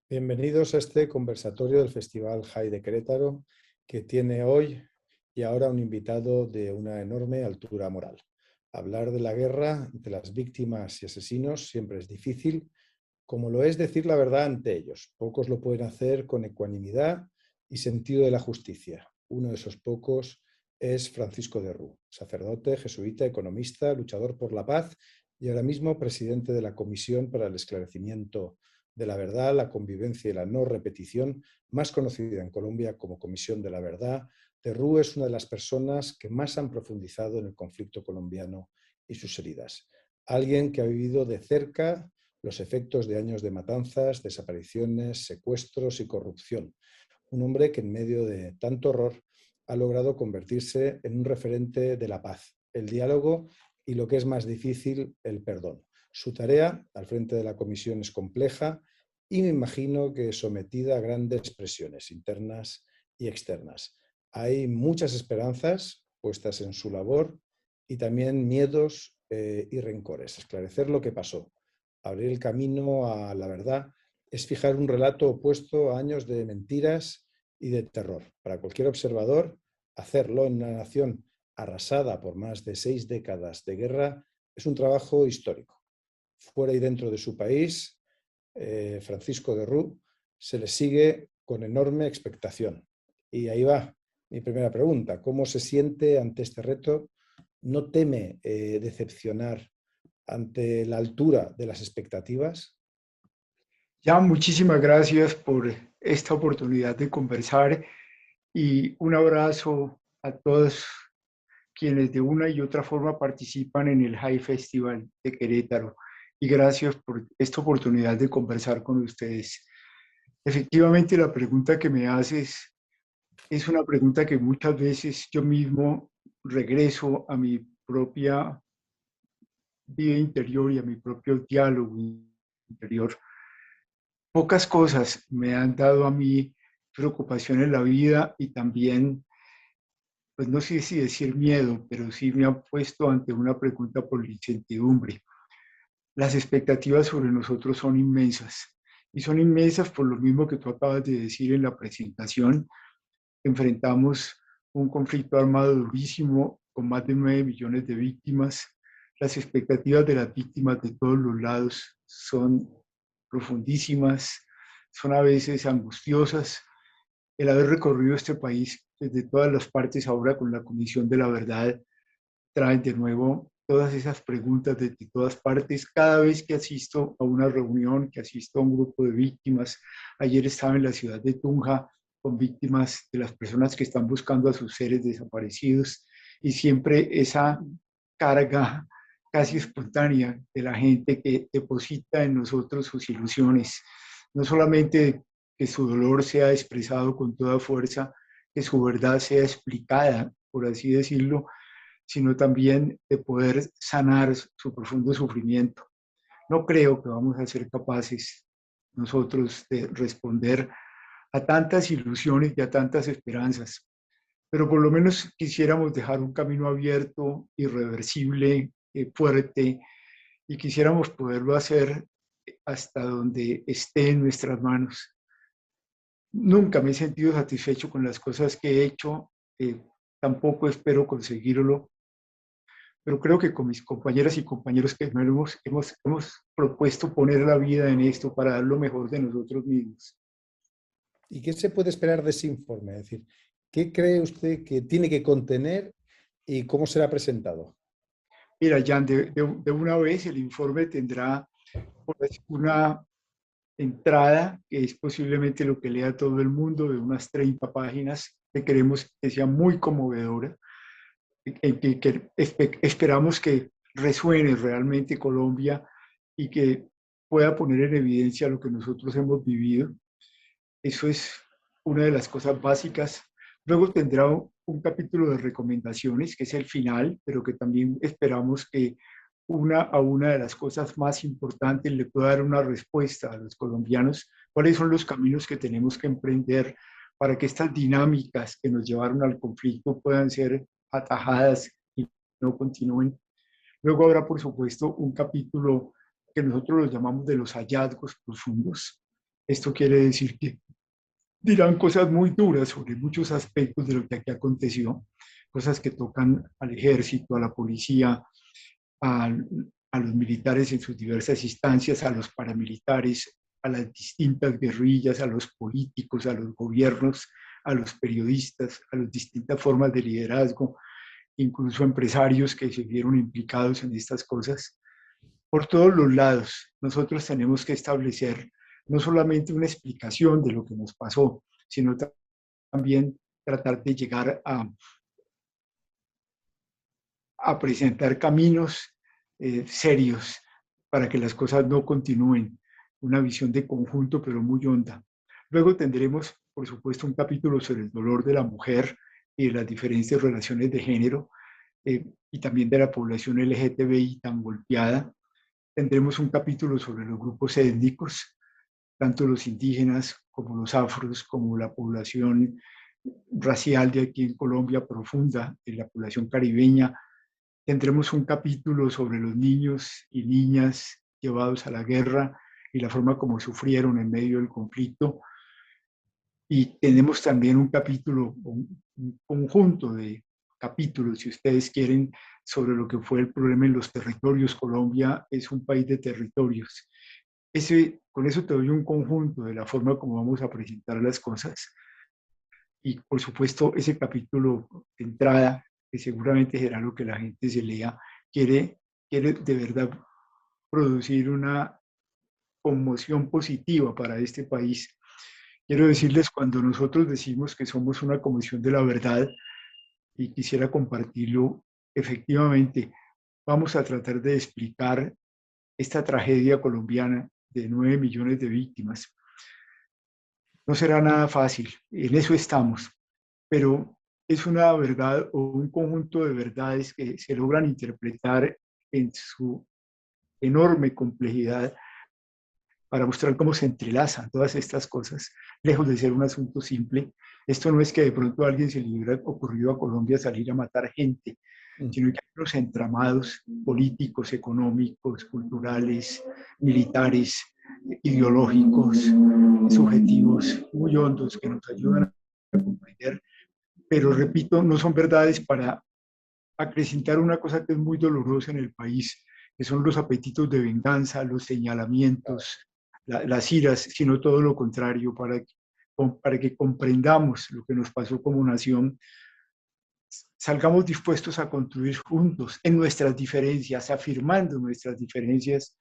Bienvenidos a este conversatorio del Festival High de Querétaro, que tiene hoy y ahora un invitado de una enorme altura moral. Hablar de la guerra, de las víctimas y asesinos siempre es difícil, como lo es decir la verdad ante ellos. Pocos lo pueden hacer con ecuanimidad y sentido de la justicia. Uno de esos pocos es Francisco de Rú, sacerdote, jesuita, economista, luchador por la paz y ahora mismo presidente de la Comisión para el Esclarecimiento de la Verdad, la Convivencia y la No Repetición, más conocida en Colombia como Comisión de la Verdad. De Rú es una de las personas que más han profundizado en el conflicto colombiano y sus heridas. Alguien que ha vivido de cerca los efectos de años de matanzas, desapariciones, secuestros y corrupción. Un hombre que en medio de tanto horror ha logrado convertirse en un referente de la paz, el diálogo y, lo que es más difícil, el perdón. Su tarea al frente de la comisión es compleja y me imagino que sometida a grandes presiones internas y externas. Hay muchas esperanzas puestas en su labor y también miedos y rencores. Esclarecer lo que pasó, abrir el camino a la verdad, es fijar un relato opuesto a años de mentiras y de terror. Para cualquier observador, hacerlo en una nación arrasada por más de 6 décadas de guerra es un trabajo histórico. Fuera y dentro de su país, Francisco de Rú se le sigue con enorme expectación. Y ahí va mi primera pregunta. ¿Cómo se siente ante este reto? ¿No teme decepcionar ante la altura de las expectativas? Ya, muchísimas gracias por esta oportunidad de conversar y un abrazo a todos quienes de una y otra forma participan en el High Festival de Querétaro. Y gracias por esta oportunidad de conversar con ustedes. Efectivamente, la pregunta que me haces es una pregunta que muchas veces yo mismo regreso a mi propia vida interior y a mi propio diálogo interior. Pocas cosas me han dado a mí preocupación en la vida y también, pues no sé si decir miedo, pero sí me han puesto ante una pregunta por la incertidumbre. Las expectativas sobre nosotros son inmensas y son inmensas por lo mismo que tú acabas de decir en la presentación. Enfrentamos un conflicto armado durísimo con más de 9 millones de víctimas. Las expectativas de las víctimas de todos los lados son profundísimas, son a veces angustiosas. El haber recorrido este país desde todas las partes ahora con la Comisión de la Verdad trae de nuevo todas esas preguntas desde todas partes. Cada vez que asisto a una reunión, que asisto a un grupo de víctimas, ayer estaba en la ciudad de Tunja con víctimas de las personas que están buscando a sus seres desaparecidos y siempre esa carga casi espontánea de la gente que deposita en nosotros sus ilusiones, no solamente que su dolor sea expresado con toda fuerza, que su verdad sea explicada, por así decirlo, sino también de poder sanar su profundo sufrimiento. No creo que vamos a ser capaces nosotros de responder a tantas ilusiones y a tantas esperanzas, pero por lo menos quisiéramos dejar un camino abierto, irreversible, fuerte, y quisiéramos poderlo hacer hasta donde esté en nuestras manos. Nunca me he sentido satisfecho con las cosas que he hecho, tampoco espero conseguirlo, pero creo que con mis compañeras y compañeros que hemos propuesto poner la vida en esto para dar lo mejor de nosotros mismos. ¿Y qué se puede esperar de ese informe? Es decir, ¿qué cree usted que tiene que contener y cómo será presentado? Mira, Jan, de una vez el informe tendrá pues, una entrada que es posiblemente lo que lea todo el mundo, de unas 30 páginas, que queremos que sea muy conmovedora, esperamos que resuene realmente Colombia y que pueda poner en evidencia lo que nosotros hemos vivido. Eso es una de las cosas básicas. Luego tendrá un capítulo de recomendaciones, que es el final, pero que también esperamos que una a una de las cosas más importantes le pueda dar una respuesta a los colombianos. ¿Cuáles son los caminos que tenemos que emprender para que estas dinámicas que nos llevaron al conflicto puedan ser atajadas y no continúen? Luego habrá, por supuesto, un capítulo que nosotros lo llamamos de los hallazgos profundos, Esto quiere decir que dirán cosas muy duras sobre muchos aspectos de lo que aquí aconteció, cosas que tocan al ejército, a la policía, a, a los militares en sus diversas instancias, a los paramilitares, a las distintas guerrillas, a los políticos, a los gobiernos, a los periodistas, a las distintas formas de liderazgo, incluso empresarios que se vieron implicados en estas cosas. Por todos los lados, nosotros tenemos que establecer no solamente una explicación de lo que nos pasó, sino también tratar de llegar a presentar caminos serios para que las cosas no continúen. Una visión de conjunto, pero muy honda. Luego tendremos, por supuesto, un capítulo sobre el dolor de la mujer y de las diferentes relaciones de género y también de la población LGTBI tan golpeada. Tendremos un capítulo sobre los grupos étnicos, tanto los indígenas como los afros, como la población racial de aquí en Colombia profunda, de la población caribeña. Tendremos un capítulo sobre los niños y niñas llevados a la guerra y la forma como sufrieron en medio del conflicto. Y tenemos también un capítulo, un conjunto de capítulos, si ustedes quieren, sobre lo que fue el problema en los territorios. Colombia es un país de territorios. Con eso te doy un conjunto de la forma como vamos a presentar las cosas. Y por supuesto, ese capítulo de entrada, que seguramente será lo que la gente se lea, quiere de verdad producir una conmoción positiva para este país. Quiero decirles, cuando nosotros decimos que somos una comisión de la verdad, y quisiera compartirlo, efectivamente, vamos a tratar de explicar esta tragedia colombiana de 9 millones de víctimas. No será nada fácil, en eso estamos, pero es una verdad o un conjunto de verdades que se logran interpretar en su enorme complejidad para mostrar cómo se entrelazan todas estas cosas, lejos de ser un asunto simple. Esto no es que de pronto a alguien se le hubiera ocurrido a Colombia salir a matar gente, sino que hay unos entramados políticos, económicos, culturales, militares, ideológicos, subjetivos muy hondos que nos ayudan a comprender, pero repito, no son verdades para acrecentar una cosa que es muy dolorosa en el país, que son los apetitos de venganza, los señalamientos, las iras, sino todo lo contrario, para que comprendamos lo que nos pasó como nación, salgamos dispuestos a construir juntos en nuestras diferencias, afirmando nuestras diferencias,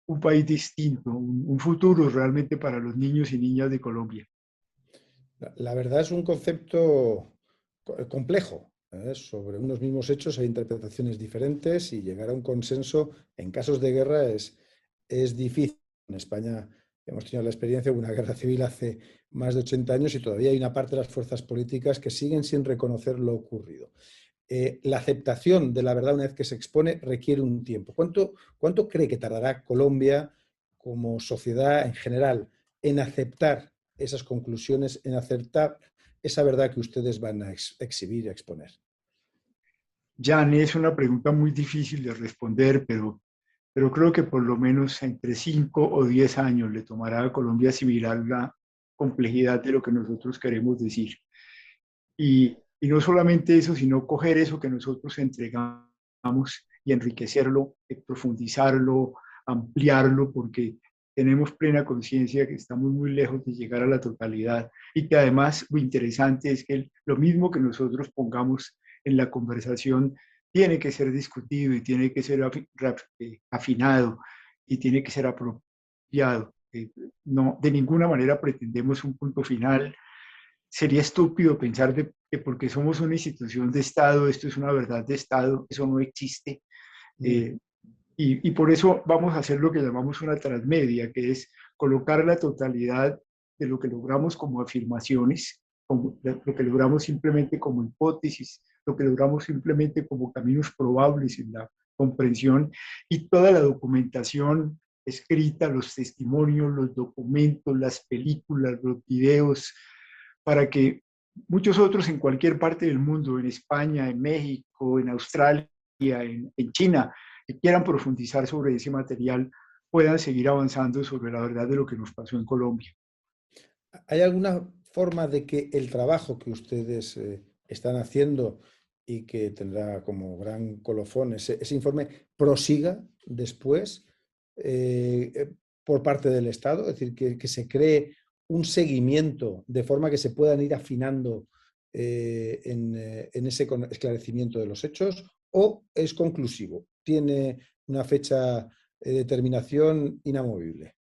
un país distinto, un futuro realmente para los niños y niñas de Colombia. La verdad es un concepto complejo. Sobre unos mismos hechos hay interpretaciones diferentes y llegar a un consenso en casos de guerra es difícil. En España hemos tenido la experiencia de una guerra civil hace más de 80 años y todavía hay una parte de las fuerzas políticas que siguen sin reconocer lo ocurrido. La aceptación de la verdad una vez que se expone requiere un tiempo. ¿Cuánto cree que tardará Colombia como sociedad en general en aceptar esas conclusiones, en aceptar esa verdad que ustedes van a exhibir y a exponer? Jan, es una pregunta muy difícil de responder, pero creo que por lo menos entre 5 o 10 años le tomará a Colombia asimilar la complejidad de lo que nosotros queremos decir. Y no solamente eso, sino coger eso que nosotros entregamos y enriquecerlo, profundizarlo, ampliarlo, porque tenemos plena conciencia que estamos muy lejos de llegar a la totalidad y que además lo interesante es que lo mismo que nosotros pongamos en la conversación tiene que ser discutido y tiene que ser afinado y tiene que ser apropiado. No, de ninguna manera pretendemos un punto final. Sería estúpido pensar que porque somos una institución de Estado, esto es una verdad de Estado, eso no existe. Eh, y por eso vamos a hacer lo que llamamos una transmedia, que es colocar la totalidad de lo que logramos como afirmaciones, como lo que logramos simplemente como hipótesis, lo que logramos simplemente como caminos probables en la comprensión y toda la documentación escrita, los testimonios, los documentos, las películas, los videos, para que muchos otros en cualquier parte del mundo, en España, en México, en Australia, en China, que quieran profundizar sobre ese material, puedan seguir avanzando sobre la verdad de lo que nos pasó en Colombia. ¿Hay alguna forma de que el trabajo que ustedes están haciendo y que tendrá como gran colofón ese informe prosiga después por parte del Estado? Es decir, que se cree un seguimiento de forma que se puedan ir afinando en ese esclarecimiento de los hechos, ¿o es conclusivo? ¿Tiene una fecha de terminación inamovible?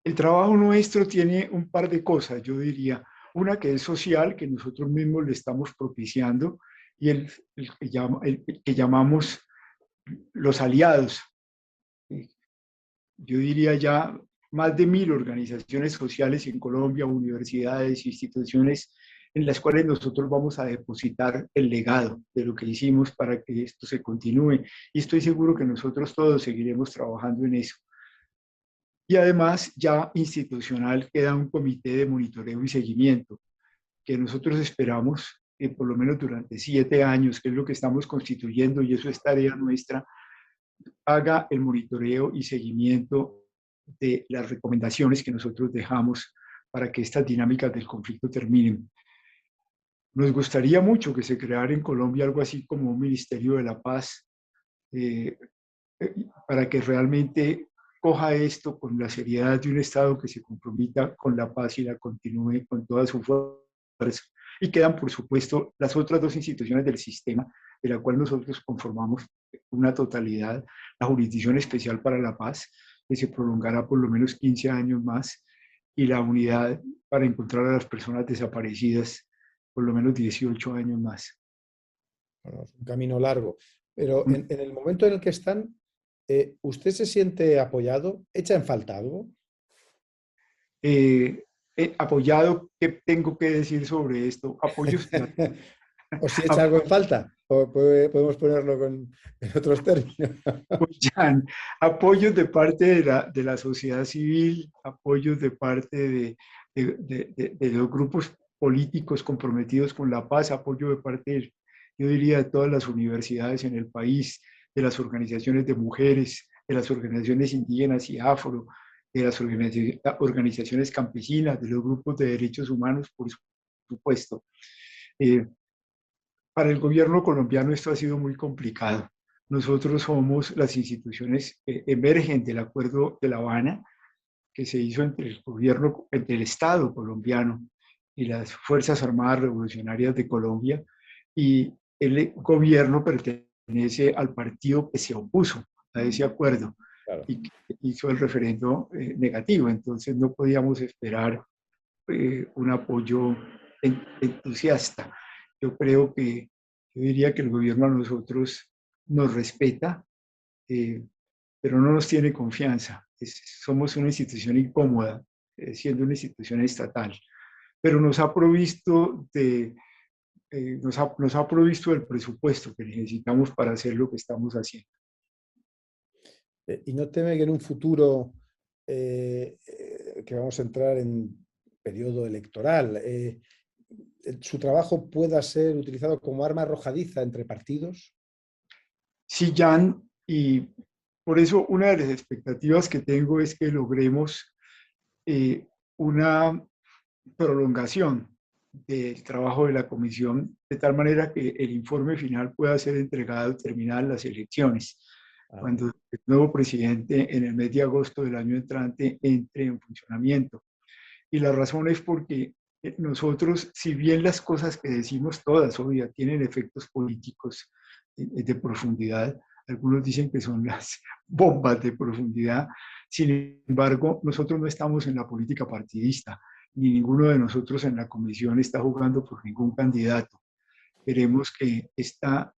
El trabajo nuestro tiene un par de cosas, yo diría. Una que es social, que nosotros mismos le estamos propiciando, y el que llamamos los aliados. Yo diría ya más de 1000 organizaciones sociales en Colombia, universidades, instituciones en las cuales nosotros vamos a depositar el legado de lo que hicimos para que esto se continúe. Y estoy seguro que nosotros todos seguiremos trabajando en eso. Y además, ya institucional, queda un comité de monitoreo y seguimiento que nosotros esperamos que por lo menos durante 7 años, que es lo que estamos constituyendo, y eso es tarea nuestra, haga el monitoreo y seguimiento de las recomendaciones que nosotros dejamos para que estas dinámicas del conflicto terminen. Nos gustaría mucho que se creara en Colombia algo así como un Ministerio de la Paz, eh, para que realmente coja esto con la seriedad de un Estado que se comprometa con la paz y la continúe con toda su fuerza. Y quedan, por supuesto, las otras dos instituciones del sistema, de la cual nosotros conformamos una totalidad, la Jurisdicción Especial para la Paz, que se prolongará por lo menos 15 años más, y la Unidad para encontrar a las personas desaparecidas por lo menos 18 años más. Bueno, es un camino largo, pero en el momento en el que están, ¿usted se siente apoyado? ¿Echa en falta algo? Apoyado, ¿qué tengo que decir sobre esto? Apoyos, ¿O si echa algo en falta? Podemos ponerlo en otros términos. apoyan, apoyos de parte de la sociedad civil, apoyos de parte de los grupos políticos comprometidos con la paz, apoyo de parte, yo diría, de todas las universidades en el país, de las organizaciones de mujeres, de las organizaciones indígenas y afro, de las organizaciones campesinas, de los grupos de derechos humanos, por supuesto. Eh, para el gobierno colombiano esto ha sido muy complicado. Nosotros somos las instituciones que emergen del Acuerdo de La Habana, que se hizo entre el gobierno, entre el Estado colombiano y las Fuerzas Armadas Revolucionarias de Colombia, y el gobierno pertenece al partido que se opuso a ese acuerdo Claro. y que hizo el referendo negativo. Entonces no podíamos esperar un apoyo entusiasta. Yo creo que, yo diría que el gobierno a nosotros nos respeta, eh, pero no nos tiene confianza. Somos una institución incómoda, siendo una institución estatal, pero nos ha provisto el presupuesto que necesitamos para hacer lo que estamos haciendo. ¿Y no teme que en un futuro que vamos a entrar en periodo electoral, su trabajo pueda ser utilizado como arma arrojadiza entre partidos? Sí, Jan, y por eso una de las expectativas que tengo es que logremos una prolongación del trabajo de la comisión, de tal manera que el informe final pueda ser entregado terminadas las elecciones, cuando el nuevo presidente en el mes de agosto del año entrante entre en funcionamiento. Y la razón es porque nosotros, si bien las cosas que decimos todas, obvio, tienen efectos políticos de profundidad, algunos dicen que son las bombas de profundidad, sin embargo, nosotros no estamos en la política partidista, ni ninguno de nosotros en la comisión está jugando por ningún candidato. Queremos que esta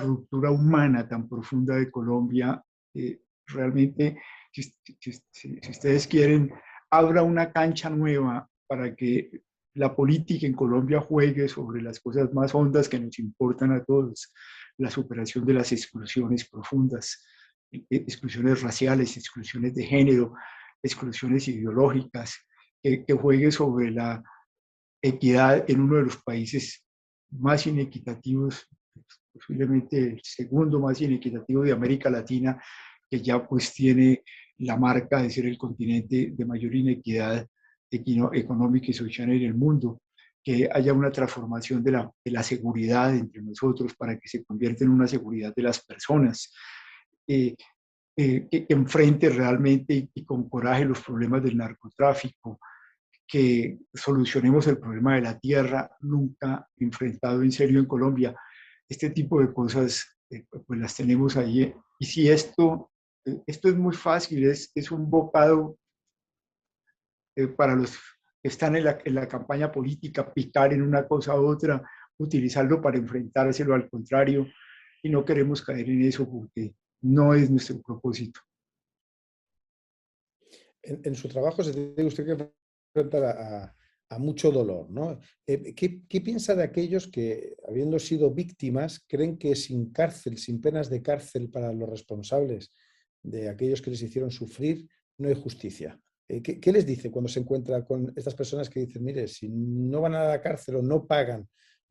ruptura humana tan profunda de Colombia, realmente, si ustedes quieren, abra una cancha nueva para que la política en Colombia juegue sobre las cosas más hondas que nos importan a todos, la superación de las exclusiones profundas, exclusiones raciales, exclusiones de género, exclusiones ideológicas, que juegue sobre la equidad en uno de los países más inequitativos, posiblemente el segundo más inequitativo de América Latina, que ya pues tiene la marca de ser el continente de mayor inequidad económica y social en el mundo, que haya una transformación de la seguridad entre nosotros para que se convierta en una seguridad de las personas, que enfrente realmente y con coraje los problemas del narcotráfico, que solucionemos el problema de la tierra, nunca enfrentado en serio en Colombia. Este tipo de cosas pues las tenemos ahí. Y si esto es muy fácil, es un bocado para los que están en la campaña política, picar en una cosa u otra, utilizarlo para enfrentárselo al contrario, y no queremos caer en eso porque no es nuestro propósito. En su trabajo se tiene usted que enfrentar a mucho dolor, ¿no? ¿Qué piensa de aquellos que, habiendo sido víctimas, creen que sin cárcel, sin penas de cárcel para los responsables de aquellos que les hicieron sufrir, no hay justicia? ¿Qué les dice cuando se encuentra con estas personas que dicen, mire, si no van a la cárcel o no pagan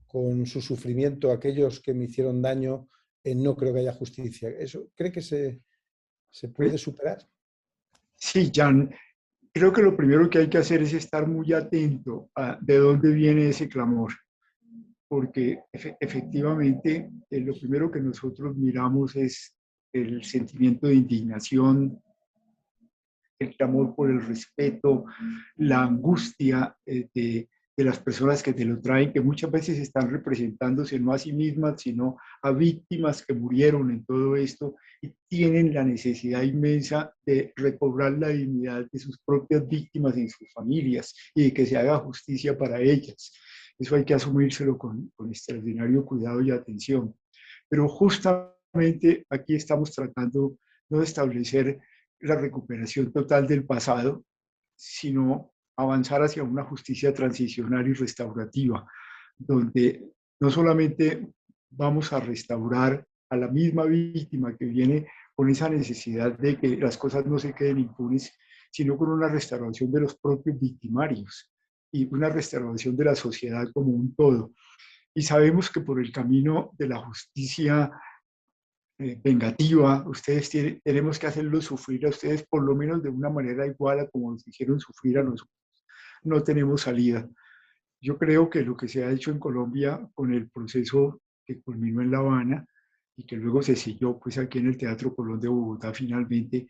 con su sufrimiento a aquellos que me hicieron daño, no creo que haya justicia? ¿Eso cree que se puede superar? Sí, Jan, creo que lo primero que hay que hacer es estar muy atento a de dónde viene ese clamor, porque efectivamente lo primero que nosotros miramos es el sentimiento de indignación, el clamor por el respeto, la angustia de las personas que te lo traen, que muchas veces están representándose no a sí mismas, sino a víctimas que murieron en todo esto y tienen la necesidad inmensa de recobrar la dignidad de sus propias víctimas y sus familias y de que se haga justicia para ellas. Eso hay que asumírselo con extraordinario cuidado y atención. Pero justamente aquí estamos tratando no de establecer la recuperación total del pasado, sino avanzar hacia una justicia transicional y restaurativa, donde no solamente vamos a restaurar a la misma víctima que viene con esa necesidad de que las cosas no se queden impunes, sino con una restauración de los propios victimarios y una restauración de la sociedad como un todo. Y sabemos que por el camino de la justicia vengativa, tenemos que hacerlos sufrir a ustedes por lo menos de una manera igual a como nos hicieron sufrir a nosotros. No tenemos salida. Yo creo que lo que se ha hecho en Colombia con el proceso que culminó en La Habana y que luego se siguió pues aquí en el Teatro Colón de Bogotá finalmente,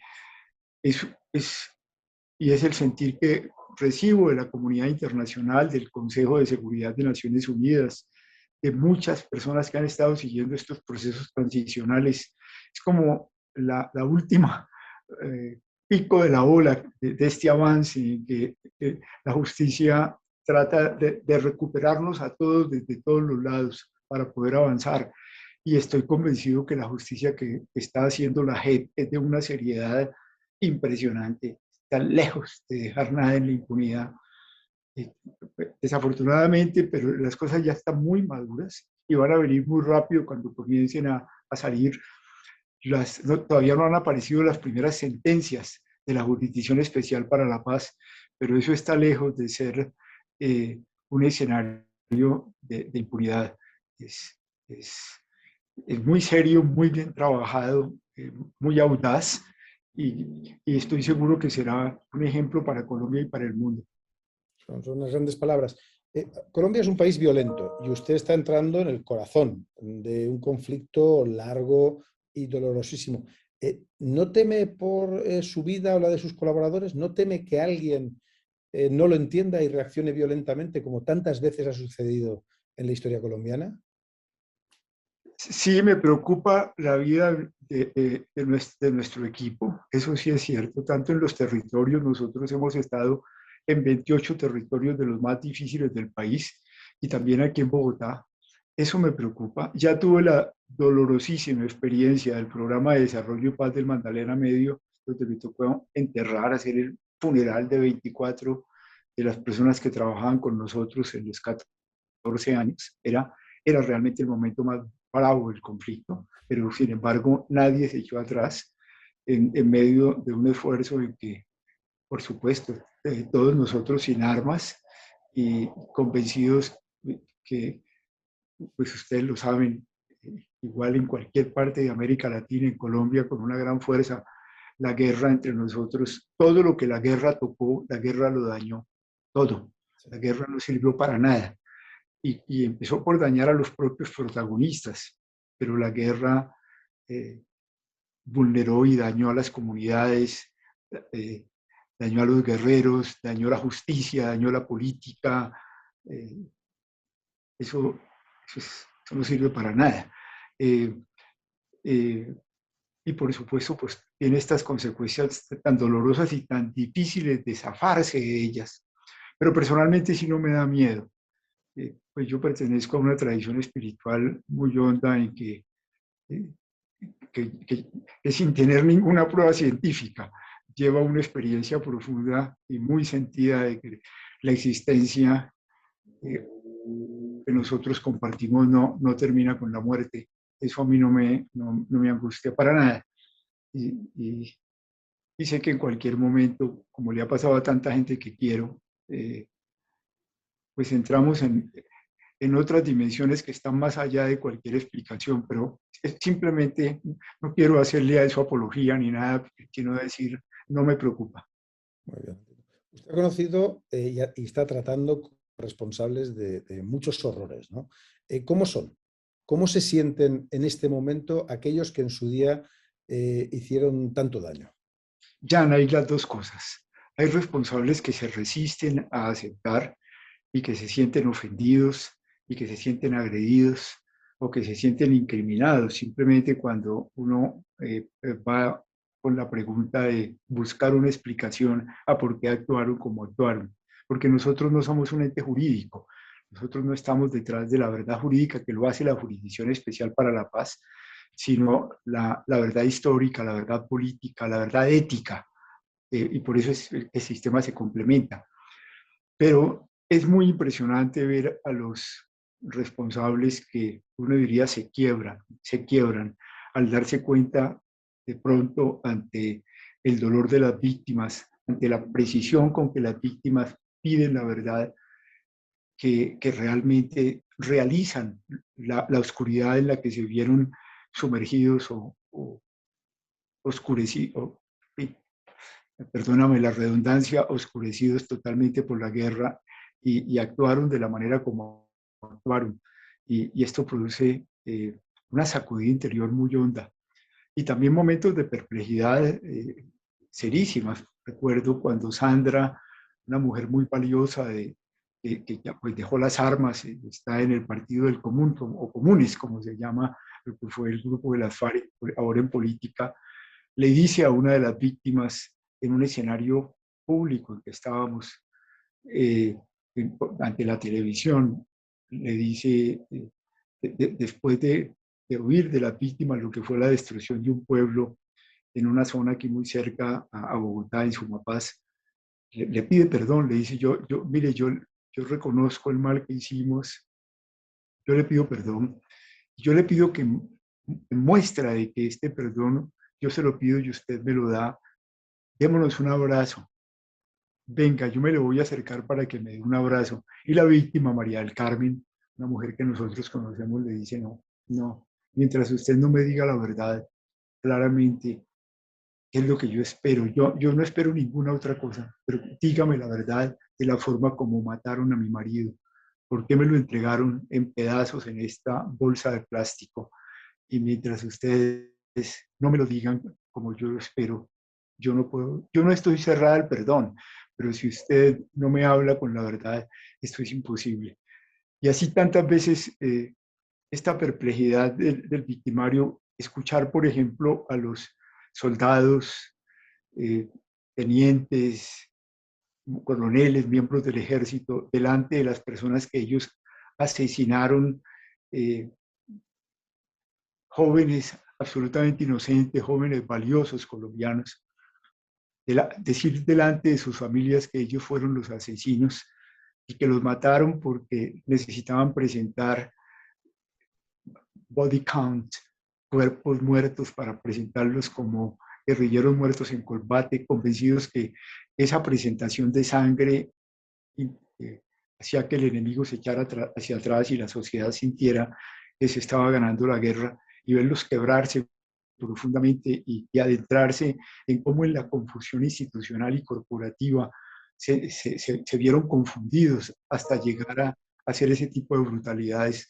es, es, y es el sentir que recibo de la comunidad internacional, del Consejo de Seguridad de Naciones Unidas, de muchas personas que han estado siguiendo estos procesos transicionales. Es como la última pico de la ola de este avance en que la justicia trata de recuperarnos a todos desde todos los lados para poder avanzar. Y estoy convencido que la justicia que está haciendo la JEP es de una seriedad impresionante, está lejos de dejar nada en la impunidad. Desafortunadamente, pero las cosas ya están muy maduras y van a venir muy rápido cuando comiencen a salir. Todavía no han aparecido las primeras sentencias de la Jurisdicción Especial para la Paz, pero eso está lejos de ser un escenario de impunidad. Es, es, es muy serio, muy bien trabajado, muy audaz y estoy seguro que será un ejemplo para Colombia y para el mundo. Son unas grandes palabras. Colombia es un país violento y usted está entrando en el corazón de un conflicto largo y dolorosísimo. ¿No teme por su vida o la de sus colaboradores? ¿No teme que alguien no lo entienda y reaccione violentamente como tantas veces ha sucedido en la historia colombiana? Sí, me preocupa la vida de nuestro equipo, eso sí es cierto, tanto en los territorios, nosotros hemos estado en 28 territorios de los más difíciles del país y también aquí en Bogotá, eso me preocupa. Ya tuve la dolorosísima experiencia del programa de desarrollo y paz del Magdalena Medio, donde me tocó enterrar, hacer el funeral de 24 de las personas que trabajaban con nosotros en los 14 años. Era realmente el momento más bravo del conflicto, pero sin embargo nadie se echó atrás en medio de un esfuerzo en que, por supuesto, todos nosotros sin armas y convencidos que, pues ustedes lo saben, igual en cualquier parte de América Latina, en Colombia, con una gran fuerza, la guerra entre nosotros, todo lo que la guerra tocó, la guerra lo dañó, todo. La guerra no sirvió para nada. Y empezó por dañar a los propios protagonistas, pero la guerra vulneró y dañó a las comunidades, eh, dañó a los guerreros, dañó la justicia, dañó la política. eh, eso, eso no sirve para nada. Eh, eh, y por supuesto, pues tiene estas consecuencias tan dolorosas y tan difíciles de zafarse de ellas. Pero personalmente sí no me da miedo. Pues yo pertenezco a una tradición espiritual muy honda en eh, que sin tener ninguna prueba científica lleva una experiencia profunda y muy sentida de que la existencia que nosotros compartimos no termina con la muerte. Eso a mí no me angustia para nada. Y, y, y, sé que en cualquier momento, como le ha pasado a tanta gente que quiero, pues entramos en otras dimensiones que están más allá de cualquier explicación, pero simplemente no quiero hacerle a eso apología ni nada, sino decir, no me preocupa. Muy bien. Usted ha conocido y está tratando con responsables de muchos horrores, ¿no? ¿Cómo son? ¿Cómo se sienten en este momento aquellos que en su día hicieron tanto daño? Ya hay las dos cosas. Hay responsables que se resisten a aceptar y que se sienten ofendidos y que se sienten agredidos o que se sienten incriminados simplemente cuando uno va con la pregunta de buscar una explicación a por qué actuaron como actuaron. Porque nosotros no somos un ente jurídico, nosotros no estamos detrás de la verdad jurídica que lo hace la Jurisdicción Especial para la Paz, sino la verdad histórica, la verdad política, la verdad ética, y por eso el sistema se complementa. Pero es muy impresionante ver a los responsables que uno diría se quiebran al darse cuenta de pronto ante el dolor de las víctimas, ante la precisión con que las víctimas piden la verdad, que realmente realizan la oscuridad en la que se vieron sumergidos o oscurecidos, perdóname la redundancia, oscurecidos totalmente por la guerra y actuaron de la manera como actuaron. Y esto produce una sacudida interior muy honda. Y también momentos de perplejidad serísimas. Recuerdo cuando Sandra, una mujer muy valiosa, que ya pues dejó las armas, está en el Partido del Común, o Comunes, como se llama, lo que fue el grupo de las FARC, ahora en política, le dice a una de las víctimas en un escenario público en que estábamos ante la televisión, le dice, después de huir de las víctimas, lo que fue la destrucción de un pueblo en una zona aquí muy cerca a Bogotá, en Sumapaz, le pide perdón, le dice, mire, yo reconozco el mal que hicimos, yo le pido perdón, yo le pido que muestra de que este perdón yo se lo pido y usted me lo da, démonos un abrazo. Venga, yo me le voy a acercar para que me dé un abrazo. Y la víctima, María del Carmen, una mujer que nosotros conocemos, le dice, no, mientras usted no me diga la verdad claramente, ¿qué es lo que yo espero? Yo no espero ninguna otra cosa, pero dígame la verdad de la forma como mataron a mi marido. ¿Por qué me lo entregaron en pedazos en esta bolsa de plástico? Y mientras ustedes no me lo digan como yo lo espero, yo no puedo, yo no estoy cerrada al perdón, pero si usted no me habla con la verdad, esto es imposible. Y así tantas veces esta perplejidad del victimario, escuchar, por ejemplo, a los soldados, eh, tenientes, coroneles, miembros del ejército, delante de las personas que ellos asesinaron, eh, jóvenes absolutamente inocentes, jóvenes valiosos colombianos, decir delante de sus familias que ellos fueron los asesinos y que los mataron porque necesitaban presentar body count, cuerpos muertos para presentarlos como guerrilleros muertos en combate, convencidos que esa presentación de sangre hacía que el enemigo se echara hacia atrás y la sociedad sintiera que se estaba ganando la guerra y verlos quebrarse, profundamente y adentrarse en cómo en la confusión institucional y corporativa se vieron confundidos hasta llegar a hacer ese tipo de brutalidades,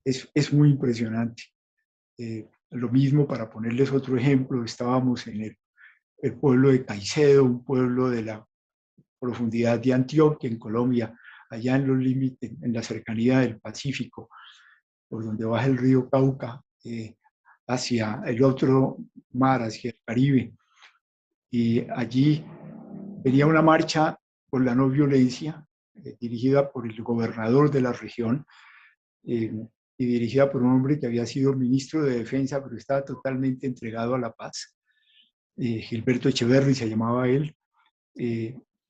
es muy impresionante. Lo mismo, para ponerles otro ejemplo, estábamos en el pueblo de Caicedo, un pueblo de la profundidad de Antioquia, en Colombia, allá en los límites, en la cercanía del Pacífico, por donde baja el río Cauca, hacia el otro mar, hacia el Caribe. Y allí venía una marcha por la no violencia, dirigida por el gobernador de la región, y dirigida por un hombre que había sido ministro de Defensa, pero estaba totalmente entregado a la paz. Gilberto Echeverri se llamaba él.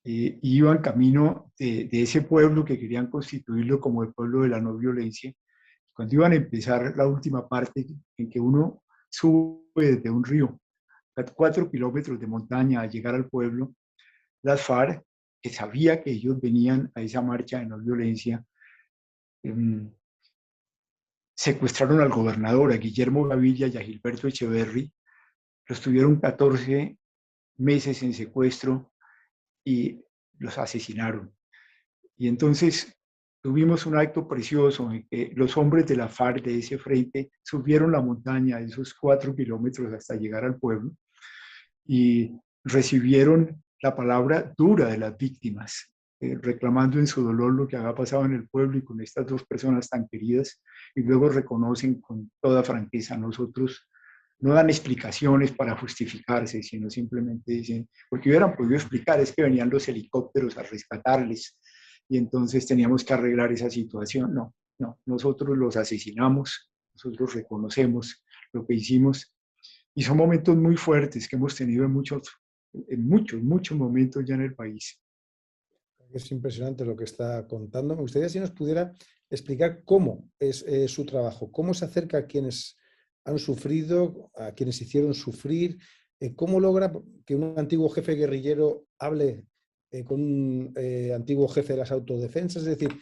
Iban camino de ese pueblo que querían constituirlo como el pueblo de la no violencia. Cuando iban a empezar la última parte, en que uno sube desde un río, 4 kilómetros de montaña a llegar al pueblo, las FARC, que sabía que ellos venían a esa marcha de no violencia, secuestraron al gobernador, a Guillermo Gaviria y a Gilberto Echeverri. Los tuvieron 14 meses en secuestro y los asesinaron. Y entonces tuvimos un acto precioso en que los hombres de la FARC de ese frente subieron la montaña, esos 4 kilómetros hasta llegar al pueblo, y recibieron la palabra dura de las víctimas, reclamando en su dolor lo que había pasado en el pueblo y con estas dos personas tan queridas, y luego reconocen con toda franqueza: nosotros no dan explicaciones para justificarse, sino simplemente dicen, porque hubieran podido explicar, es que venían los helicópteros a rescatarles y entonces teníamos que arreglar esa situación. No, no, nosotros los asesinamos, nosotros reconocemos lo que hicimos, y son momentos muy fuertes que hemos tenido en muchos momentos ya en el país. Es impresionante lo que está contando. Me gustaría si nos pudiera explicar cómo es su trabajo, cómo se acerca a quienes han sufrido, a quienes hicieron sufrir, cómo logra que un antiguo jefe guerrillero hable con un antiguo jefe de las autodefensas, es decir,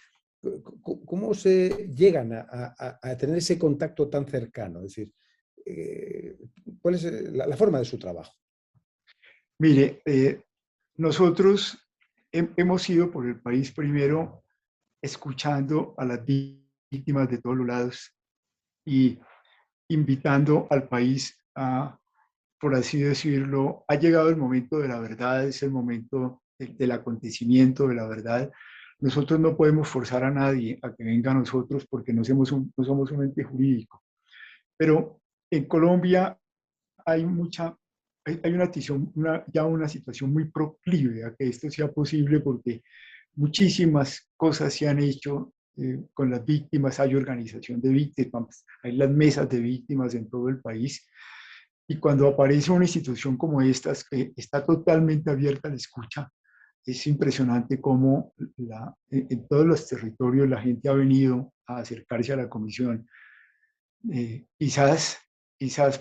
cómo se llegan a tener ese contacto tan cercano, es decir, cuál es la forma de su trabajo. Mire, nosotros hemos ido por el país primero escuchando a las víctimas de todos los lados y invitando al país a, por así decirlo, ha llegado el momento de la verdad, es el momento del acontecimiento de la verdad. Nosotros no podemos forzar a nadie a que venga a nosotros porque no somos un ente jurídico. Pero en Colombia hay ya una situación muy proclive a que esto sea posible, porque muchísimas cosas se han hecho con las víctimas. Hay organización de víctimas, hay las mesas de víctimas en todo el país. Y cuando aparece una institución como esta, que está totalmente abierta a la escucha, es impresionante cómo en todos los territorios la gente ha venido a acercarse a la comisión. Quizás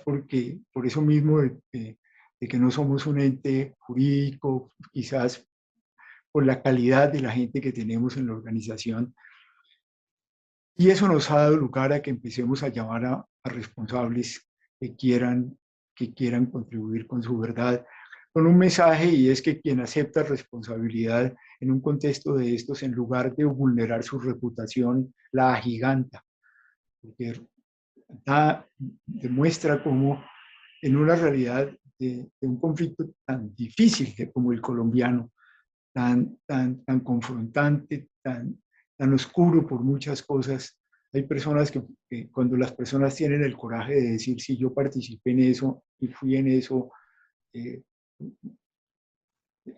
porque, por eso mismo de que no somos un ente jurídico, quizás por la calidad de la gente que tenemos en la organización. Y eso nos ha dado lugar a que empecemos a llamar a responsables que quieran contribuir con su verdad, con un mensaje, y es que quien acepta responsabilidad en un contexto de estos, en lugar de vulnerar su reputación, la agiganta, porque demuestra cómo en una realidad de un conflicto tan difícil como el colombiano, tan confrontante, tan oscuro por muchas cosas, hay personas que cuando las personas tienen el coraje de decir: sí, yo participé en eso y fui en eso,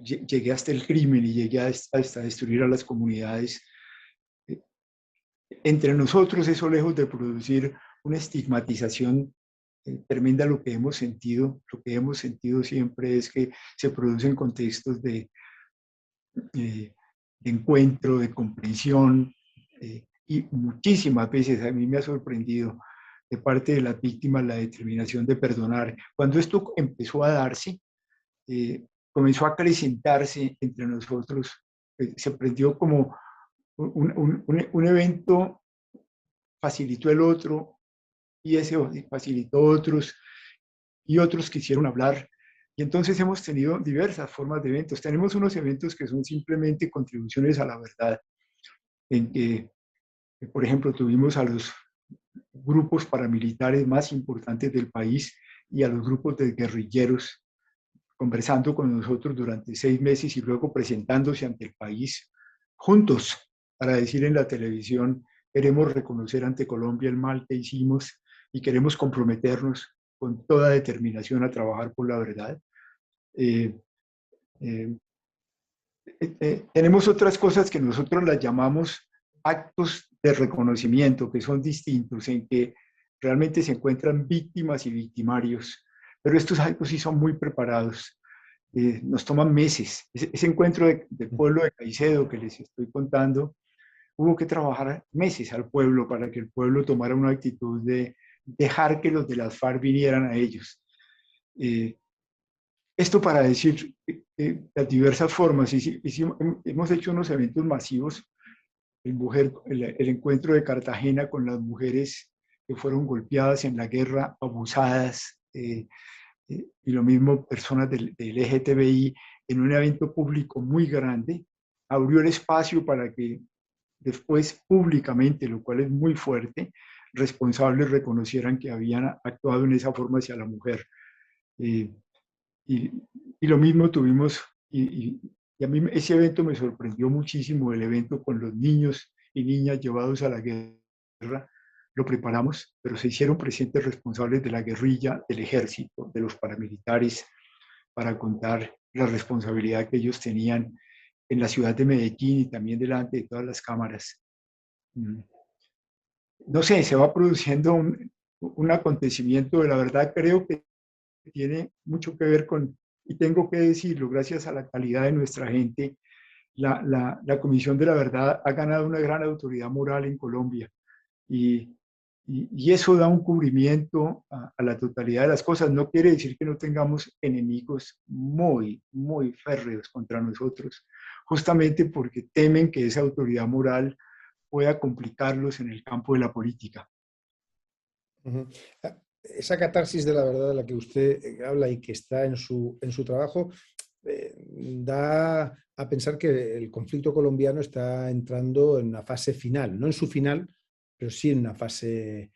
llegué hasta el crimen y llegué hasta destruir a las comunidades. Entre nosotros, eso, lejos de producir una estigmatización tremenda, lo que hemos sentido siempre es que se producen contextos de encuentro, de comprensión, y muchísimas veces a mí me ha sorprendido de parte de las víctimas la determinación de perdonar. Cuando esto empezó a darse, comenzó a acrecentarse entre nosotros, se prendió como un evento, facilitó el otro, y ese facilitó otros, y otros quisieron hablar. Y entonces hemos tenido diversas formas de eventos. Tenemos unos eventos que son simplemente contribuciones a la verdad, en que, por ejemplo, tuvimos a los grupos paramilitares más importantes del país y a los grupos de guerrilleros conversando con nosotros durante 6 meses y luego presentándose ante el país juntos para decir en la televisión: queremos reconocer ante Colombia el mal que hicimos y queremos comprometernos con toda determinación a trabajar por la verdad. Eh, eh, Tenemos otras cosas que nosotros las llamamos actos de reconocimiento, que son distintos, en que realmente se encuentran víctimas y victimarios, pero estos actos sí son muy preparados. Nos toman meses. Ese encuentro del pueblo de Caicedo que les estoy contando, hubo que trabajar meses al pueblo para que el pueblo tomara una actitud de dejar que los de las FARC vinieran a ellos. Esto para decir las diversas formas. Hemos hecho unos eventos masivos, el encuentro de Cartagena con las mujeres que fueron golpeadas en la guerra, abusadas, y lo mismo personas del LGTBI, en un evento público muy grande, abrió el espacio para que después públicamente, lo cual es muy fuerte, responsables reconocieran que habían actuado en esa forma hacia la mujer. Eh, y, y, lo mismo tuvimos, y a mí ese evento me sorprendió muchísimo, el evento con los niños y niñas llevados a la guerra. Lo preparamos, pero se hicieron presentes responsables de la guerrilla, del ejército, de los paramilitares, para contar la responsabilidad que ellos tenían en la ciudad de Medellín y también delante de todas las cámaras. No sé, se va produciendo un acontecimiento, de la verdad creo que tiene mucho que ver con, y tengo que decirlo, gracias a la calidad de nuestra gente, la Comisión de la Verdad ha ganado una gran autoridad moral en Colombia, y eso da un cubrimiento a la totalidad de las cosas. No quiere decir que no tengamos enemigos muy, muy férreos contra nosotros, justamente porque temen que esa autoridad moral pueda complicarlos en el campo de la política. Esa catarsis de la verdad de la que usted habla y que está en su trabajo, da a pensar que el conflicto colombiano está entrando en una fase final, no en su final, pero sí en una fase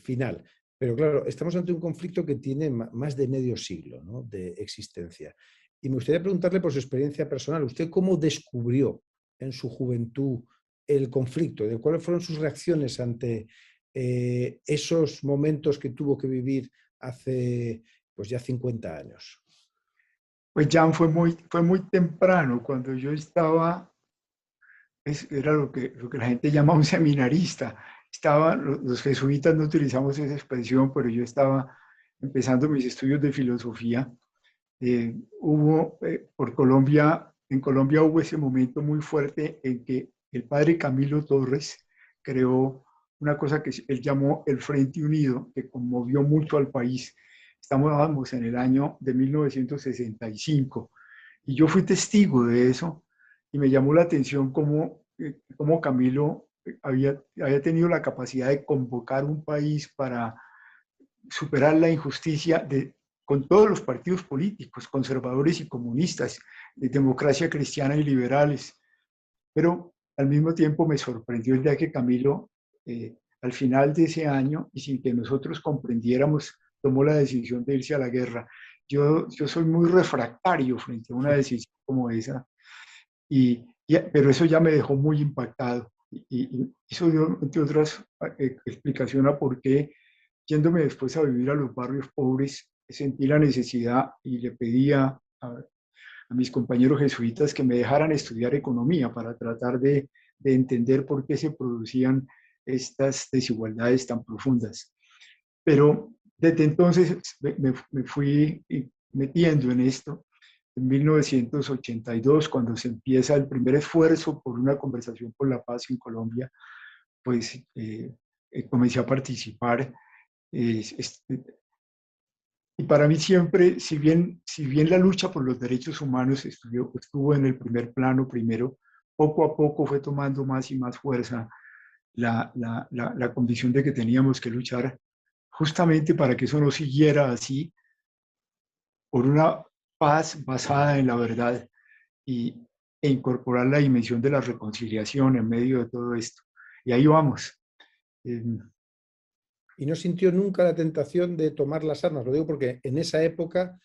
final. Pero claro, estamos ante un conflicto que tiene más de medio siglo, ¿no?, de existencia. Y me gustaría preguntarle por su experiencia personal, ¿usted cómo descubrió en su juventud el conflicto? ¿De cuáles fueron sus reacciones ante esos momentos que tuvo que vivir hace pues ya 50 años? Pues Jan, fue muy temprano, cuando yo estaba, era lo que la gente llama un seminarista. Los jesuitas no utilizamos esa expresión, pero yo estaba empezando mis estudios de filosofía. En Colombia hubo ese momento muy fuerte en que el padre Camilo Torres creó una cosa que él llamó el Frente Unido, que conmovió mucho al país. Estamos en el año de 1965 y yo fui testigo de eso, y me llamó la atención cómo Camilo había tenido la capacidad de convocar un país para superar la injusticia con todos los partidos políticos, conservadores y comunistas, de democracia cristiana y liberales. Pero al mismo tiempo me sorprendió el día que Camilo, al final de ese año, y sin que nosotros comprendiéramos, tomó la decisión de irse a la guerra. Yo soy muy refractario frente a una decisión como esa, pero eso ya me dejó muy impactado. Y eso dio, entre otras, explicación a por qué, yéndome después a vivir a los barrios pobres, sentí la necesidad y le pedía a mis compañeros jesuitas que me dejaran estudiar economía para tratar de entender por qué se producían estas desigualdades tan profundas. Pero desde entonces me fui metiendo en esto. En 1982, cuando se empieza el primer esfuerzo por una conversación por la paz en Colombia, pues comencé a participar. Y para mí siempre, si bien la lucha por los derechos humanos estuvo en el primer plano primero, poco a poco fue tomando más y más fuerza la convicción de que teníamos que luchar justamente para que eso no siguiera así, por una paz basada en la verdad y, e incorporar la dimensión de la reconciliación en medio de todo esto. Y ahí vamos. Eh, ¿Y no sintió nunca la tentación de tomar las armas? Lo digo porque en esa época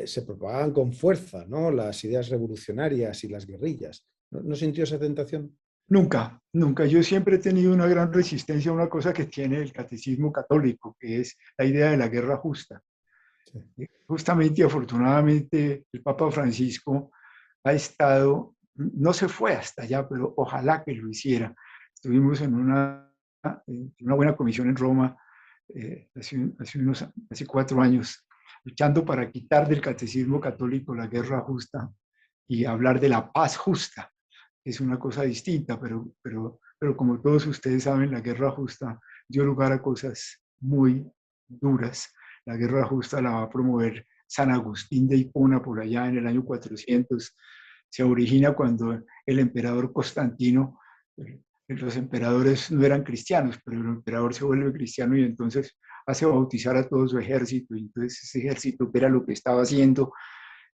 se propagaban con fuerza, ¿no?, las ideas revolucionarias y las guerrillas. ¿No sintió esa tentación? Nunca, nunca. Yo siempre he tenido una gran resistencia a una cosa que tiene el catecismo católico, que es la idea de la guerra justa. Sí. Justamente y afortunadamente el Papa Francisco ha estado, no se fue hasta allá, pero ojalá que lo hiciera. Estuvimos en una buena comisión en Roma hace 4 años, luchando para quitar del catecismo católico la guerra justa y hablar de la paz justa. Es una cosa distinta, pero como todos ustedes saben, la guerra justa dio lugar a cosas muy duras. La guerra justa la va a promover San Agustín de Hipona por allá en el año 400. Se origina cuando el emperador Constantino, los emperadores no eran cristianos, pero el emperador se vuelve cristiano y entonces hace bautizar a todo su ejército, y entonces ese ejército era lo que estaba haciendo,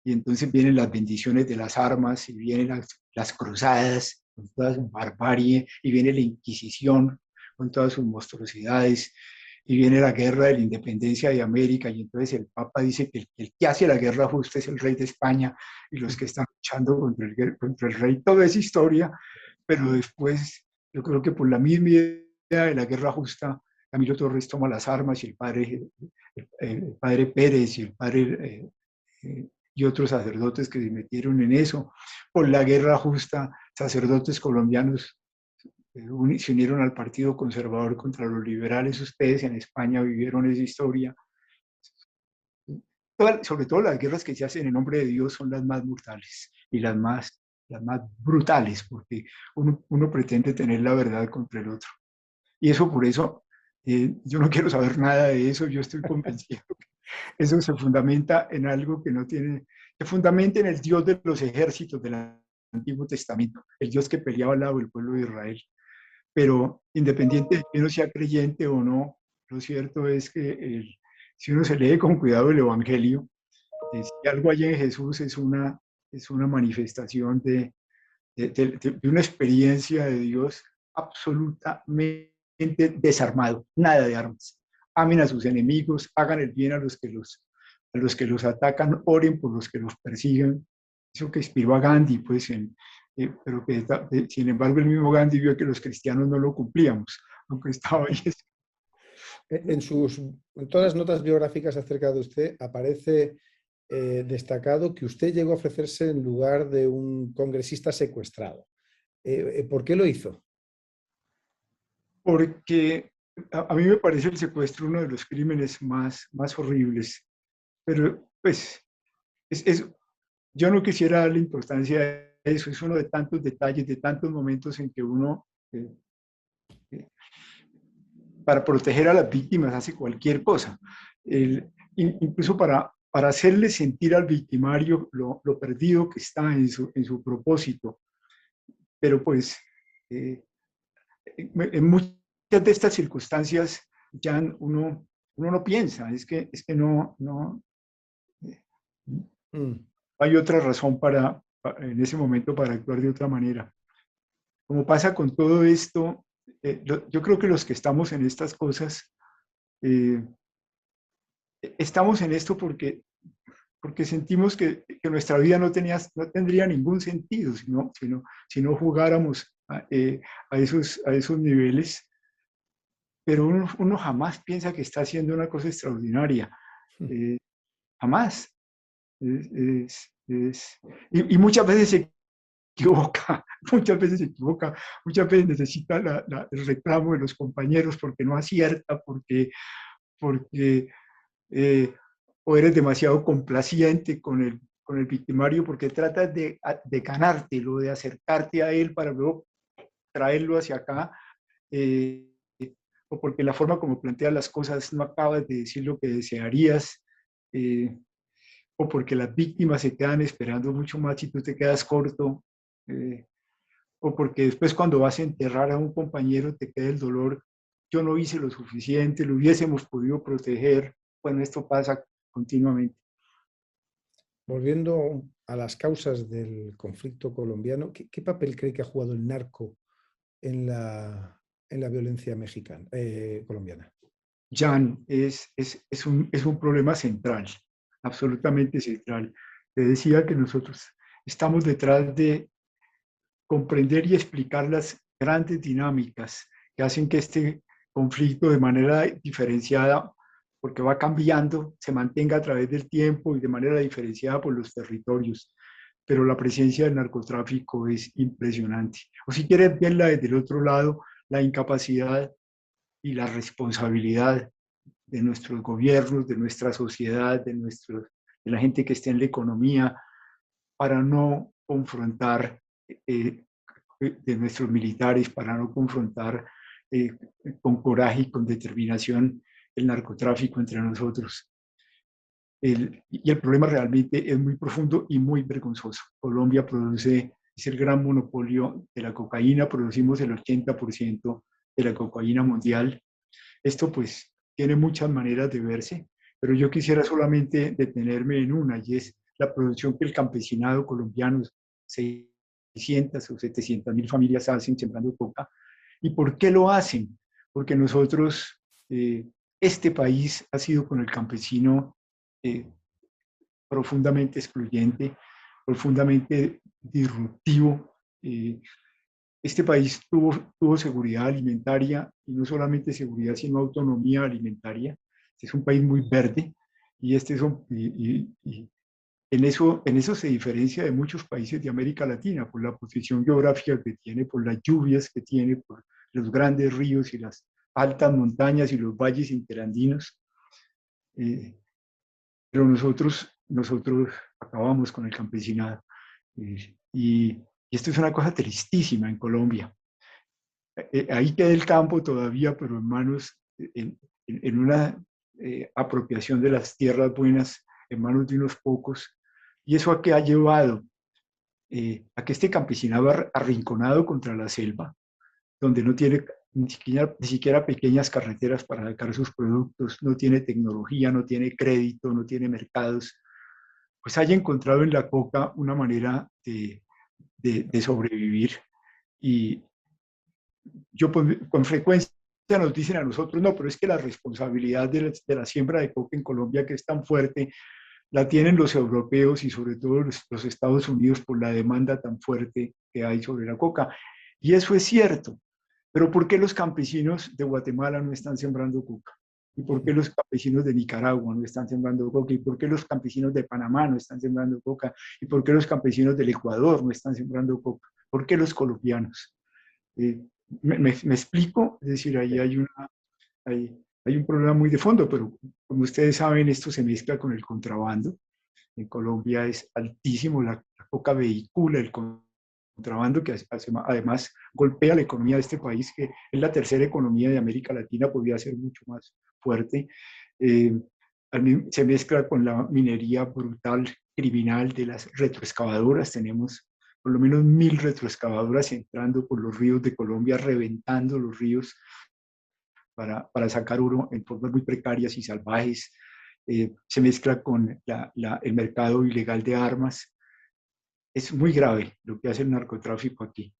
y entonces vienen las bendiciones de las armas, y vienen las cruzadas con toda su barbarie, y viene la Inquisición con todas sus monstruosidades, y viene la guerra de la independencia de América, y entonces el Papa dice que el que hace la guerra justa es el rey de España, y los que están luchando contra el rey, toda esa historia, pero después yo creo que por la misma idea de la guerra justa, Camilo Torres toma las armas, y el padre Pérez y el padre y otros sacerdotes que se metieron en eso. Por la guerra justa, sacerdotes colombianos se unieron al Partido Conservador contra los liberales. Ustedes en España vivieron esa historia. Sobre todo las guerras que se hacen en nombre de Dios son las más brutales y las más brutales, porque uno pretende tener la verdad contra el otro. Y eso por eso, yo no quiero saber nada de eso, yo estoy convencido que eso se fundamenta en algo que no tiene, se fundamenta en el Dios de los ejércitos del Antiguo Testamento, el Dios que peleaba al lado del pueblo de Israel. Pero independiente de que uno sea creyente o no, lo cierto es que si uno se lee con cuidado el Evangelio, si algo hay en Jesús es una manifestación de una experiencia de Dios absolutamente desarmado, nada de armas. Amen a sus enemigos, hagan el bien a los que los atacan, oren por los que los persiguen. Eso que inspiró a Gandhi, pues, pero que sin embargo el mismo Gandhi vio que los cristianos no lo cumplíamos, aunque estaba ahí. En todas las notas biográficas acerca de usted aparece destacado que usted llegó a ofrecerse en lugar de un congresista secuestrado. ¿Por qué lo hizo? Porque a mí me parece el secuestro uno de los crímenes más horribles, pero pues yo no quisiera darle importancia a eso, es uno de tantos detalles, de tantos momentos en que uno, para proteger a las víctimas, hace cualquier cosa. Incluso para hacerle sentir al victimario lo perdido que está en su propósito. Pero pues, en muchas de estas circunstancias ya uno no piensa, es que no hay otra razón en ese momento para actuar de otra manera. Como pasa con todo esto, yo creo que los que estamos en estas cosas, estamos en esto porque sentimos que nuestra vida no tendría ningún sentido si no jugáramos a esos niveles, pero uno jamás piensa que está haciendo una cosa extraordinaria, jamás. Y muchas veces se equivoca, muchas veces se equivoca, muchas veces necesita el reclamo de los compañeros porque no acierta, porque o eres demasiado complaciente con el victimario porque tratas de ganártelo, de acercarte a él para luego traerlo hacia acá, o porque la forma como planteas las cosas no acabas de decir lo que desearías, o porque las víctimas se quedan esperando mucho más y tú te quedas corto, o porque después cuando vas a enterrar a un compañero te queda el dolor, yo no hice lo suficiente, lo hubiésemos podido proteger. Bueno, esto pasa continuamente. volviendo a las causas del conflicto colombiano, ¿qué papel cree que ha jugado el narco en la violencia mexicana, colombiana? Jan, es un problema central, absolutamente central. Te decía que nosotros estamos detrás de comprender y explicar las grandes dinámicas que hacen que este conflicto de manera diferenciada, porque va cambiando, se mantenga a través del tiempo y de manera diferenciada por los territorios. Pero la presencia del narcotráfico es impresionante. O si quieres verla desde el otro lado, la incapacidad y la responsabilidad de nuestros gobiernos, de nuestra sociedad, de la gente que esté en la economía, para no confrontar, de nuestros militares, para no confrontar eh, con coraje y con determinación el narcotráfico entre nosotros. Y el problema realmente es muy profundo y muy vergonzoso. Colombia produce, es el gran monopolio de la cocaína, producimos el 80% de la cocaína mundial. Esto pues tiene muchas maneras de verse, pero yo quisiera solamente detenerme en una, y es la producción que el campesinado colombiano, 600 o 700 mil familias hacen sembrando coca. ¿Y por qué lo hacen? Porque nosotros, este país ha sido con el campesino eh, profundamente excluyente, profundamente disruptivo. Este país tuvo seguridad alimentaria, y no solamente seguridad, sino autonomía alimentaria. Este es un país muy verde, y, y en eso se diferencia de muchos países de América Latina, por la posición geográfica que tiene, por las lluvias que tiene, por los grandes ríos y las altas montañas y los valles interandinos. Eh, pero nosotros acabamos con el campesinado. Y esto es una cosa tristísima en Colombia. Ahí queda el campo todavía, pero en manos, en una apropiación de las tierras buenas en manos de unos pocos. ¿Y eso a qué ha llevado? A que este campesinado arrinconado contra la selva, donde no tiene ni siquiera pequeñas carreteras para sacar sus productos, no tiene tecnología, no tiene crédito, no tiene mercados, pues haya encontrado en la coca una manera de sobrevivir. Y yo con frecuencia nos dicen a nosotros, no, pero es que la responsabilidad de la siembra de coca en Colombia, que es tan fuerte, la tienen los europeos y sobre todo los Estados Unidos, por la demanda tan fuerte que hay sobre la coca. Y eso es cierto, pero ¿por qué los campesinos de Guatemala no están sembrando coca? ¿Y por qué los campesinos de Nicaragua no están sembrando coca? ¿Y por qué los campesinos de Panamá no están sembrando coca? ¿Y por qué los campesinos del Ecuador no están sembrando coca? ¿Por qué los colombianos? Eh, me explico, es decir, ahí hay un problema muy de fondo, pero como ustedes saben, esto se mezcla con el contrabando. En Colombia es altísimo, la coca vehicula el contrabando, que además golpea la economía de este país, que es la tercera economía de América Latina, podría ser mucho más fuerte. Eh, Se mezcla con la minería brutal, criminal de las retroexcavadoras. Tenemos por lo menos 1000 retroexcavadoras entrando por los ríos de Colombia, reventando los ríos para sacar oro en formas muy precarias y salvajes. Se mezcla con el mercado ilegal de armas. Es muy grave lo que hace el narcotráfico aquí.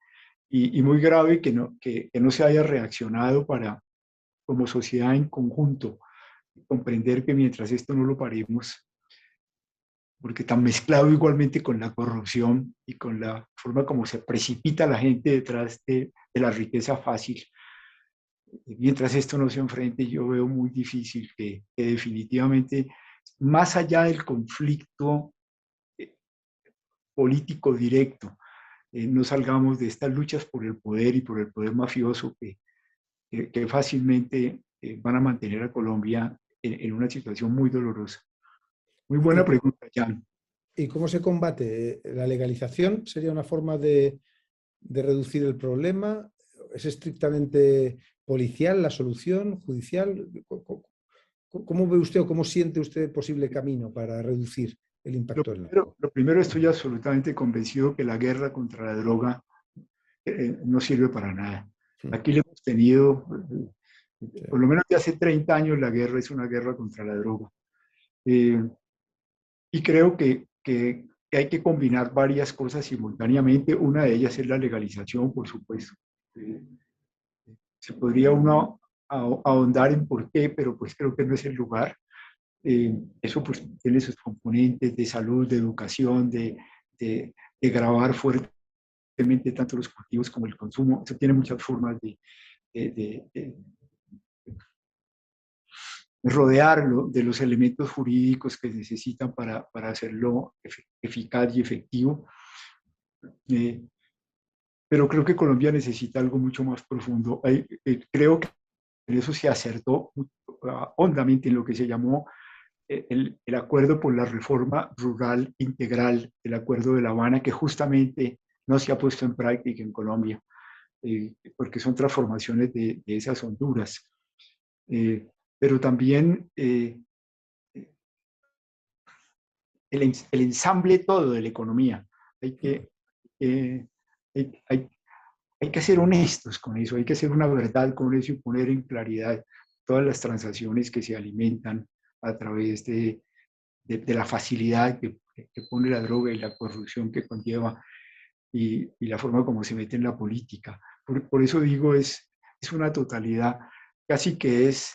Y muy grave que no se haya reaccionado para, como sociedad en conjunto, comprender que mientras esto no lo paremos, porque tan mezclado igualmente con la corrupción y con la forma como se precipita la gente detrás de la riqueza fácil, mientras esto no se enfrente, yo veo muy difícil que definitivamente, más allá del conflicto eh, político directo, no salgamos de estas luchas por el poder y por el poder mafioso que fácilmente van a mantener a Colombia en una situación muy dolorosa. Muy buena ¿Y, pregunta, Jan. y cómo se combate? ¿La legalización sería una forma de reducir el problema? ¿Es estrictamente policial la solución, judicial? ¿Cómo ve usted o cómo siente usted posible camino para reducir el impacto del narco? Lo primero, estoy absolutamente convencido que la guerra contra la droga no sirve para nada. Aquí le hemos tenido, Sí. por lo menos de hace 30 años, la guerra es una guerra contra la droga. Eh, y creo que que hay que combinar varias cosas simultáneamente. Una de ellas es la legalización, por supuesto. Se podría uno ahondar en por qué, pero pues creo que no es el lugar. Eso pues tiene sus componentes de salud, de educación, de grabar fuertemente tanto los cultivos como el consumo. Eso tiene muchas formas de rodearlo de los elementos jurídicos que necesitan para hacerlo eficaz y efectivo. Pero creo que Colombia necesita algo mucho más profundo. Creo que en eso se acertó hondamente en lo que se llamó el acuerdo por la reforma rural integral, el acuerdo de La Habana, que justamente no se ha puesto en práctica en Colombia, porque son transformaciones de esas Honduras. Pero también el ensamble todo de la economía. Hay que, hay, hay, hay que ser honestos con eso, hay que hacer una verdad con eso y poner en claridad todas las transacciones que se alimentan a través de la facilidad que pone la droga y la corrupción que conlleva y la forma como se mete en la política. Por eso digo, es una totalidad, casi que es,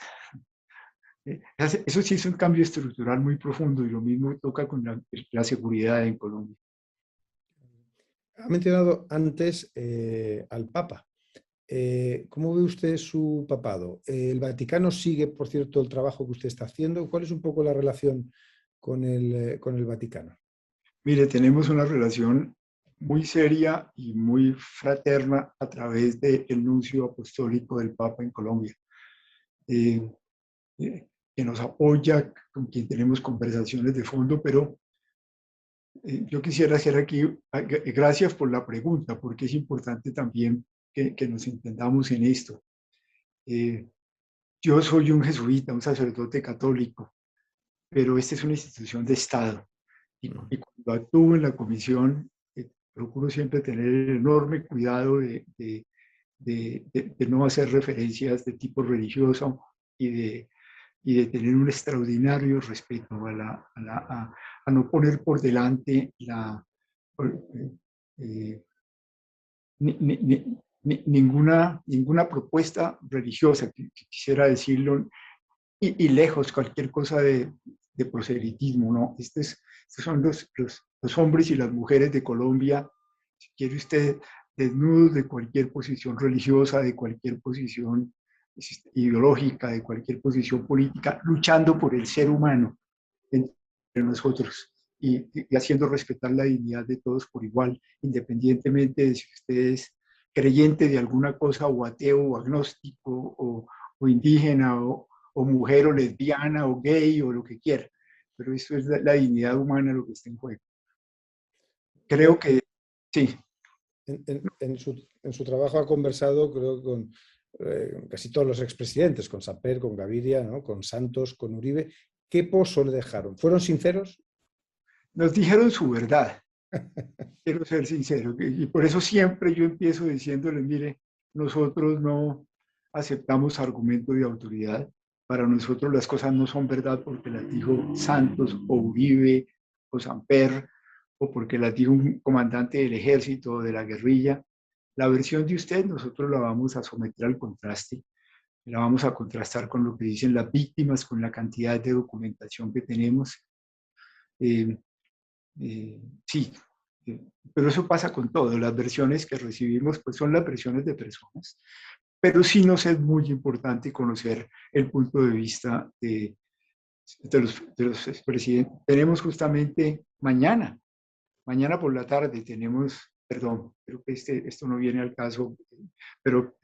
eso sí es un cambio estructural muy profundo y lo mismo toca con la seguridad en Colombia. Ha mencionado antes al Papa. ¿Cómo ve usted su papado? ¿El Vaticano sigue, por cierto, el trabajo que usted está haciendo? ¿Cuál es un poco la relación con el Vaticano? Mire, tenemos una relación muy seria y muy fraterna a través del nuncio apostólico del Papa en Colombia, eh, que nos apoya, con quien tenemos conversaciones de fondo, pero yo quisiera hacer aquí, gracias por la pregunta, porque es importante también que nos entendamos en esto. Yo soy un jesuita, un sacerdote católico, pero esta es una institución de Estado. Y cuando actúo en la comisión, procuro siempre tener el enorme cuidado de no hacer referencias de tipo religioso y de tener un extraordinario respeto a no poner por delante eh, ninguna propuesta religiosa, que quisiera decirlo, y lejos cualquier cosa de proselitismo, ¿no? Estos son los hombres y las mujeres de Colombia, si quiere usted, desnudos de cualquier posición religiosa, de cualquier posición ideológica, de cualquier posición política, luchando por el ser humano entre nosotros y haciendo respetar la dignidad de todos por igual, independientemente de si usted es creyente de alguna cosa o ateo o agnóstico o indígena o mujer o lesbiana o gay o lo que quiera. Pero esto es la dignidad humana lo que está en juego. Creo que sí. En su trabajo ha conversado, creo, con casi todos los expresidentes, con Samper, con Gaviria, ¿no? Con Santos, con Uribe. ¿Qué pozo le dejaron? ¿Fueron sinceros? Nos dijeron su verdad, quiero ser sincero, y por eso siempre yo empiezo diciéndole, mire, nosotros no aceptamos argumentos de autoridad, para nosotros las cosas no son verdad porque las dijo Santos o Uribe o Samper o porque las dijo un comandante del ejército o de la guerrilla. La versión de usted nosotros la vamos a someter al contraste, la vamos a contrastar con lo que dicen las víctimas, con la cantidad de documentación que tenemos. Eh, sí, pero eso pasa con todo. Las versiones que recibimos pues son las versiones de personas, pero sí nos es muy importante conocer el punto de vista de los expresidentes. Tenemos justamente mañana por la tarde, perdón, creo que esto no viene al caso, pero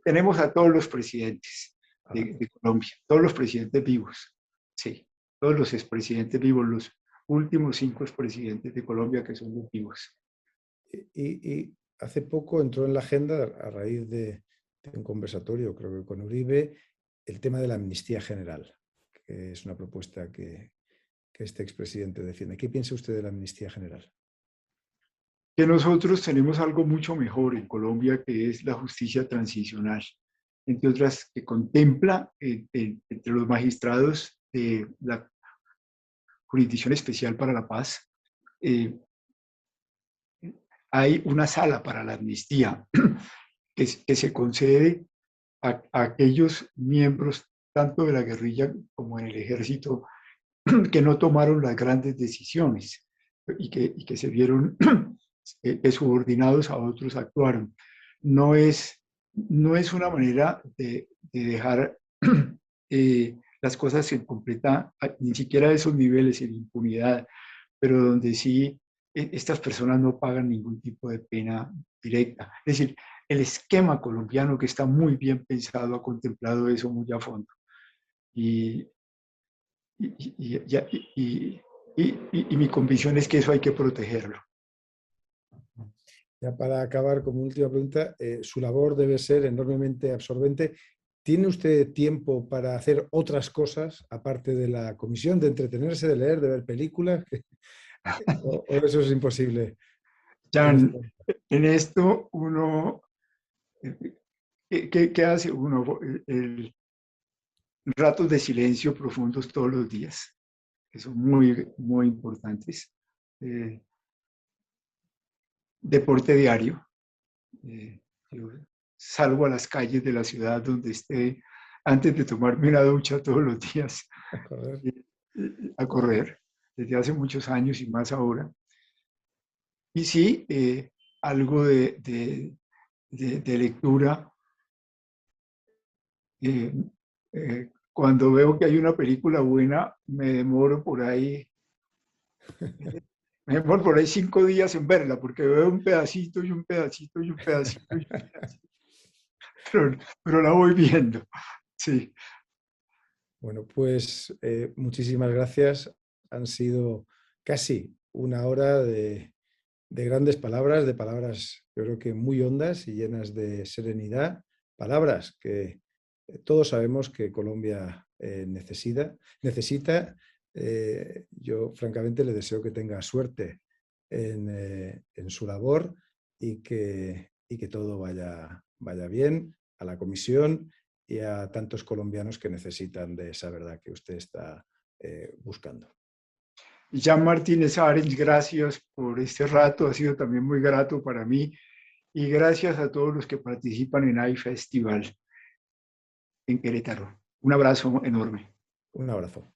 tenemos a todos los presidentes de Colombia, todos los presidentes vivos, sí, todos los expresidentes vivos, los últimos 5 expresidentes de Colombia que son los vivos. Y hace poco entró en la agenda, a raíz de un conversatorio, creo que con Uribe, el tema de la amnistía general, que es una propuesta que este expresidente defiende. ¿Qué piensa usted de la amnistía general? Que nosotros tenemos algo mucho mejor en Colombia, que es la justicia transicional, entre otras que contempla entre los magistrados de la Jurisdicción Especial para la Paz, hay una sala para la amnistía que se concede a aquellos miembros tanto de la guerrilla como en el ejército que no tomaron las grandes decisiones y que se vieron subordinados a otros actuaron. No es una manera de dejar las cosas en completa, ni siquiera a esos niveles en impunidad, pero donde sí estas personas no pagan ningún tipo de pena directa. Es decir, el esquema colombiano, que está muy bien pensado, ha contemplado eso muy a fondo. Y, y mi convicción es que eso hay que protegerlo. Ya para acabar, como última pregunta, su labor debe ser enormemente absorbente. ¿Tiene usted tiempo para hacer otras cosas, aparte de la comisión, de entretenerse, de leer, de ver películas? ¿O eso es imposible? Jan, en esto uno, ¿qué hace uno? Ratos de silencio profundos todos los días, que son muy, muy importantes. Deporte diario. Yo salgo a las calles de la ciudad donde esté antes de tomarme una ducha todos los días A correr. a correr, desde hace muchos años y más ahora. Y sí, algo de lectura. Cuando veo que hay una película buena, me demoro por ahí 5 días en verla, porque veo un pedacito y un pedacito y un pedacito y un pedacito, pero la voy viendo, sí. Bueno, pues muchísimas gracias. Han sido casi una hora de grandes palabras, de palabras yo creo que muy hondas y llenas de serenidad, palabras que todos sabemos que Colombia necesita. Yo francamente le deseo que tenga suerte en su labor y que todo vaya bien a la comisión y a tantos colombianos que necesitan de esa verdad que usted está buscando. Jan Martínez Arens, gracias por este rato, ha sido también muy grato para mí, y gracias a todos los que participan en iFestival en Querétaro. Un abrazo enorme. Un abrazo.